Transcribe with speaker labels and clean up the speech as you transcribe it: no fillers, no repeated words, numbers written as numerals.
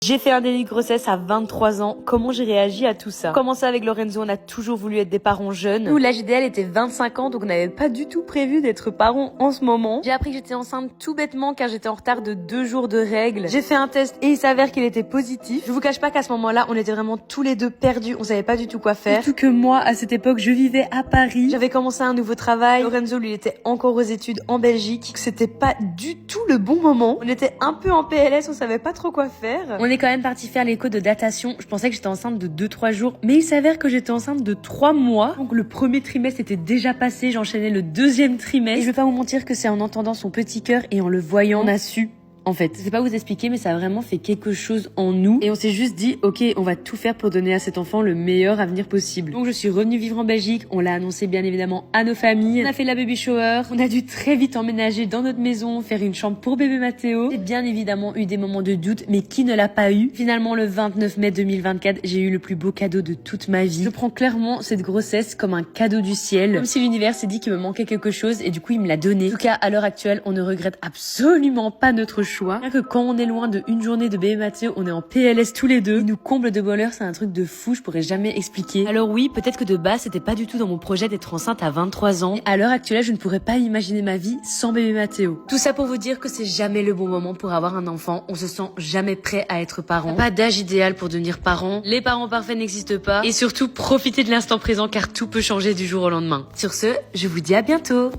Speaker 1: J'ai fait un déni de grossesse à 23 ans. Comment j'ai réagi à tout ça? Commencé avec Lorenzo, on a toujours voulu être des parents jeunes. Nous, l'âge idéal était 25 ans, donc on n'avait pas du tout prévu d'être parents en ce moment. J'ai appris que j'étais enceinte tout bêtement car j'étais en retard de 2 jours de règles. J'ai fait un test et il s'avère qu'il était positif. Je vous cache pas qu'à ce moment-là, on était vraiment tous les deux perdus. On savait pas du tout quoi faire. Surtout que moi, à cette époque, je vivais à Paris. J'avais commencé un nouveau travail. Lorenzo, lui, il était encore aux études en Belgique. C'était pas du tout le bon moment. On était un peu en PLS, on savait pas trop quoi faire. On est quand même parti faire l'écho de datation. Je pensais que j'étais enceinte de 2-3 jours, mais il s'avère que j'étais enceinte de 3 mois. Donc le premier trimestre était déjà passé, j'enchaînais le deuxième trimestre. Et je vais pas vous mentir que c'est en entendant son petit cœur et en le voyant, on a su. En fait, je sais pas vous expliquer, mais ça a vraiment fait quelque chose en nous. Et on s'est juste dit, ok, on va tout faire pour donner à cet enfant le meilleur avenir possible. Donc je suis revenue vivre en Belgique. On l'a annoncé bien évidemment à nos familles. On a fait la baby shower. On a dû très vite emménager dans notre maison, faire une chambre pour bébé Mathéo. J'ai bien évidemment eu des moments de doute, mais qui ne l'a pas eu? Finalement, le 29 mai 2024, j'ai eu le plus beau cadeau de toute ma vie. Je prends clairement cette grossesse comme un cadeau du ciel. Comme si l'univers s'est dit qu'il me manquait quelque chose et du coup, il me l'a donné. En tout cas, à l'heure actuelle, on ne regrette absolument pas notre choix. Rien que quand on est loin de une journée de bébé Mathéo, on est en PLS tous les deux. Il nous comble de bonheur, c'est un truc de fou, je pourrais jamais expliquer. Alors oui, peut-être que de base, c'était pas du tout dans mon projet d'être enceinte à 23 ans. Mais à l'heure actuelle, je ne pourrais pas imaginer ma vie sans bébé Mathéo. Tout ça pour vous dire que c'est jamais le bon moment pour avoir un enfant. On se sent jamais prêt à être parent. Pas d'âge idéal pour devenir parent. Les parents parfaits n'existent pas. Et surtout, profitez de l'instant présent car tout peut changer du jour au lendemain. Sur ce, je vous dis à bientôt.